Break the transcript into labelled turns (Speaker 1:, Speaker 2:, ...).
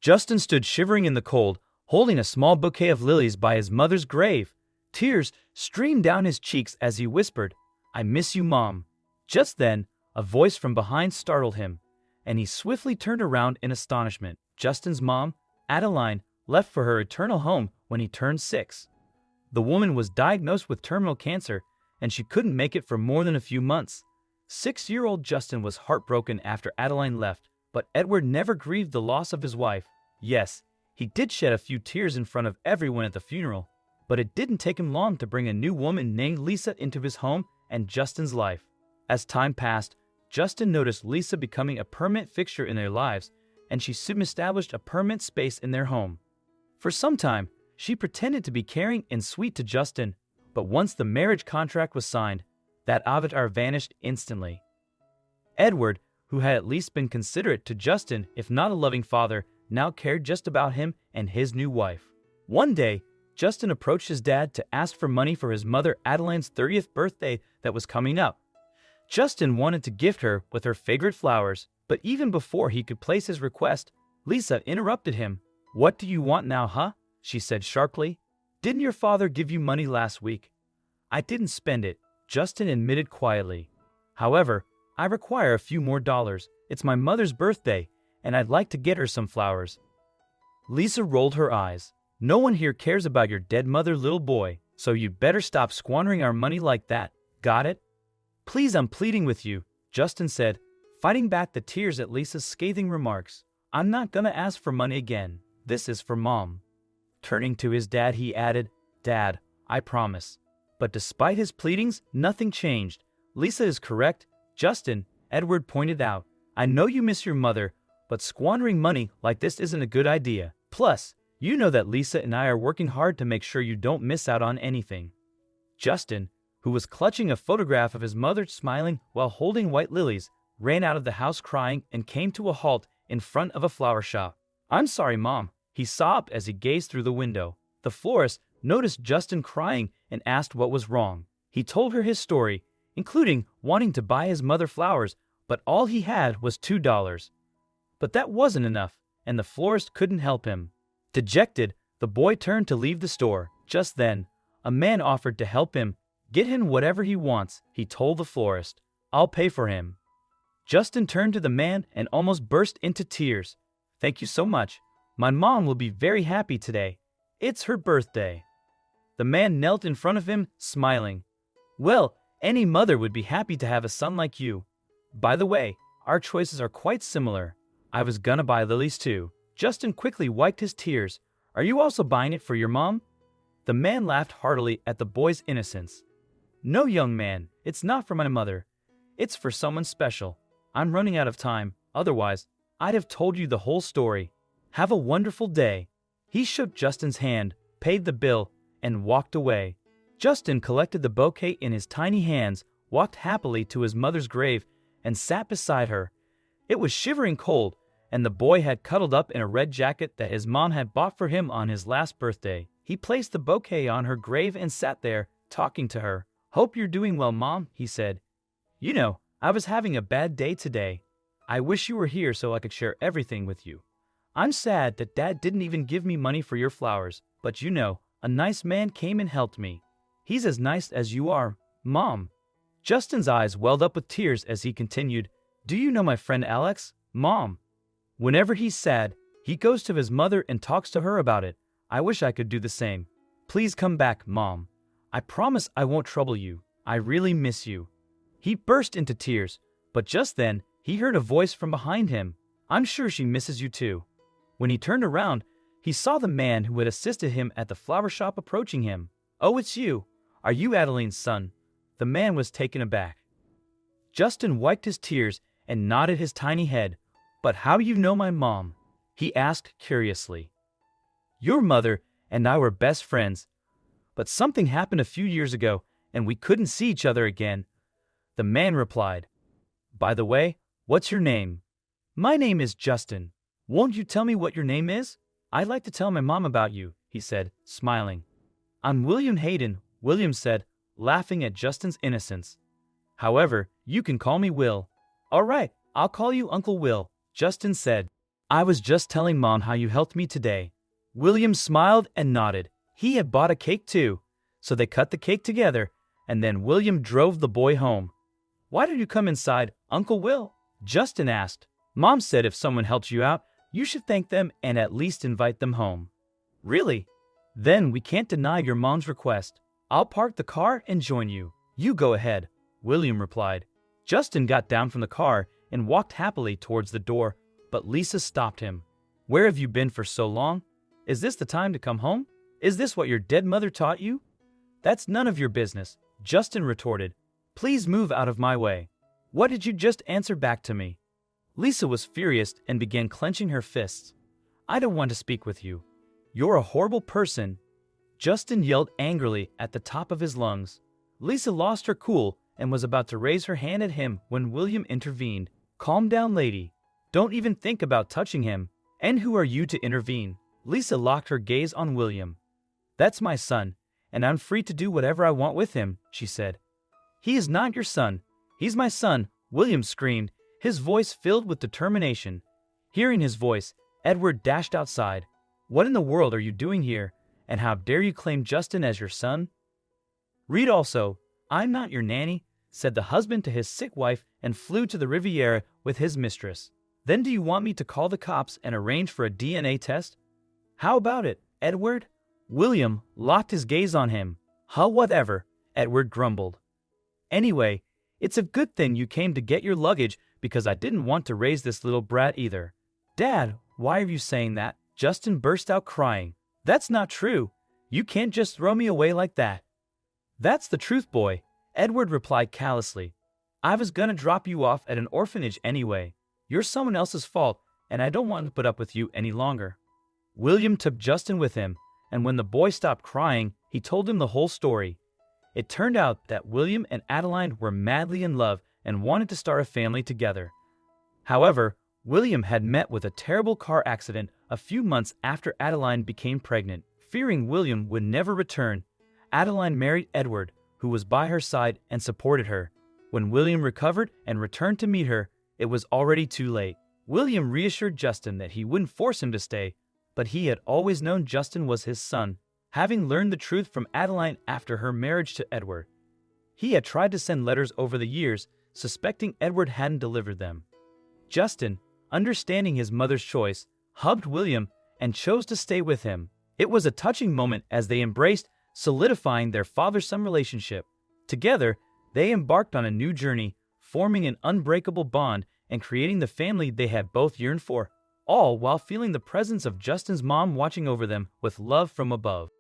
Speaker 1: Justin stood shivering in the cold, holding a small bouquet of lilies by his mother's grave. Tears streamed down his cheeks as he whispered, "I miss you, Mom." Just then, a voice from behind startled him, and he swiftly turned around in astonishment. Justin's mom, Adeline, left for her eternal home when he turned 6. The woman was diagnosed with terminal cancer, and she couldn't make it for more than a few months. 6-year-old Justin was heartbroken after Adeline left, but Edward never grieved the loss of his wife. Yes, he did shed a few tears in front of everyone at the funeral, but it didn't take him long to bring a new woman named Lisa into his home and Justin's life. As time passed, Justin noticed Lisa becoming a permanent fixture in their lives, and she soon established a permanent space in their home. For some time, she pretended to be caring and sweet to Justin, but once the marriage contract was signed, that avatar vanished instantly. Edward, who had at least been considerate to Justin, if not a loving father, now cared just about him and his new wife. One day, Justin approached his dad to ask for money for his mother Adeline's 30th birthday that was coming up. Justin wanted to gift her with her favorite flowers, but even before he could place his request, Lisa interrupted him. "What do you want now, huh?" she said sharply. "Didn't your father give you money last week?" "I didn't spend it," Justin admitted quietly. "However, I require a few more dollars. It's my mother's birthday, and I'd like to get her some flowers." Lisa rolled her eyes. "No one here cares about your dead mother, little boy, so you'd better stop squandering our money like that. Got it?" "Please, I'm pleading with you," Justin said, fighting back the tears at Lisa's scathing remarks. "I'm not gonna ask for money again. This is for Mom." Turning to his dad, he added, "Dad, I promise." But despite his pleadings, nothing changed. "Lisa is correct, Justin," Edward pointed out. "I know you miss your mother, but squandering money like this isn't a good idea. Plus, you know that Lisa and I are working hard to make sure you don't miss out on anything." Justin, who was clutching a photograph of his mother smiling while holding white lilies, ran out of the house crying and came to a halt in front of a flower shop. "I'm sorry, Mom," he sobbed as he gazed through the window. The florist noticed Justin crying and asked what was wrong. He told her his story, including wanting to buy his mother flowers, but all he had was $2. But that wasn't enough, and the florist couldn't help him. Dejected, the boy turned to leave the store. Just then, a man offered to help him. "Get him whatever he wants," he told the florist. "I'll pay for him." Justin turned to the man and almost burst into tears. "Thank you so much. My mom will be very happy today. It's her birthday." The man knelt in front of him, smiling. "Well, any mother would be happy to have a son like you. By the way, our choices are quite similar. I was gonna buy lilies too." Justin quickly wiped his tears. "Are you also buying it for your mom?" The man laughed heartily at the boy's innocence. "No, young man, it's not for my mother. It's for someone special. I'm running out of time, otherwise, I'd have told you the whole story. Have a wonderful day." He shook Justin's hand, paid the bill, and walked away. Justin collected the bouquet in his tiny hands, walked happily to his mother's grave, and sat beside her. It was shivering cold, and the boy had cuddled up in a red jacket that his mom had bought for him on his last birthday. He placed the bouquet on her grave and sat there, talking to her. "Hope you're doing well, Mom," he said. "You know, I was having a bad day today. I wish you were here so I could share everything with you. I'm sad that Dad didn't even give me money for your flowers, but you know, a nice man came and helped me. He's as nice as you are, Mom." Justin's eyes welled up with tears as he continued, "Do you know my friend Alex, Mom? Whenever he's sad, he goes to his mother and talks to her about it. I wish I could do the same. Please come back, Mom. I promise I won't trouble you. I really miss you." He burst into tears, but just then, he heard a voice from behind him. "I'm sure she misses you too." When he turned around, he saw the man who had assisted him at the flower shop approaching him. "Oh, it's you. Are you Adeline's son?" The man was taken aback. Justin wiped his tears and nodded his tiny head. "But how do you know my mom?" he asked curiously. "Your mother and I were best friends, but something happened a few years ago and we couldn't see each other again," the man replied. "By the way, what's your name?" "My name is Justin. Won't you tell me what your name is? I'd like to tell my mom about you," he said, smiling. "I'm William Hayden," William said, laughing at Justin's innocence. "However, you can call me Will." "All right, I'll call you Uncle Will," Justin said. I was just telling Mom how you helped me today. William smiled and nodded. He had bought a cake too, so they cut the cake together, and then William drove the boy home. Why did you come inside, Uncle Will? Justin asked. Mom said if someone helped you out, you should thank them and at least invite them home. Really? Then we can't deny your mom's request. I'll park the car and join you. You go ahead, William replied. Justin got down from the car and walked happily towards the door, but Lisa stopped him. Where have you been for so long? Is this the time to come home? Is this what your dead mother taught you? That's none of your business, Justin retorted. Please move out of my way. What did you just answer back to me? Lisa was furious and began clenching her fists. I don't want to speak with you. You're a horrible person. Justin yelled angrily at the top of his lungs. Lisa lost her cool and was about to raise her hand at him when William intervened. Calm down, lady. Don't even think about touching him. And who are you to intervene? Lisa locked her gaze on William. That's my son, and I'm free to do whatever I want with him, she said. He is not your son. He's my son, William screamed, his voice filled with determination. Hearing his voice, Edward dashed outside. What in the world are you doing here, and how dare you claim Justin as your son? Read also, I'm not your nanny, said the husband to his sick wife and flew to the Riviera with his mistress. Then do you want me to call the cops and arrange for a DNA test? How about it, Edward? William locked his gaze on him. Whatever, Edward grumbled. Anyway, it's a good thing you came to get your luggage because I didn't want to raise this little brat either. Dad, why are you saying that? Justin burst out crying. That's not true. You can't just throw me away like that. That's the truth, boy, Edward replied callously. I was gonna drop you off at an orphanage anyway. You're someone else's fault, and I don't want to put up with you any longer. William took Justin with him, and when the boy stopped crying, he told him the whole story. It turned out that William and Adeline were madly in love and wanted to start a family together. However, William had met with a terrible car accident a few months after Adeline became pregnant. Fearing William would never return, Adeline married Edward, who was by her side and supported her. When William recovered and returned to meet her, it was already too late. William reassured Justin that he wouldn't force him to stay, but he had always known Justin was his son, having learned the truth from Adeline after her marriage to Edward. He had tried to send letters over the years, suspecting Edward hadn't delivered them. Justin, understanding his mother's choice, hugged William and chose to stay with him. It was a touching moment as they embraced, solidifying their father-son relationship. Together, they embarked on a new journey, forming an unbreakable bond and creating the family they had both yearned for, all while feeling the presence of Justin's mom watching over them with love from above.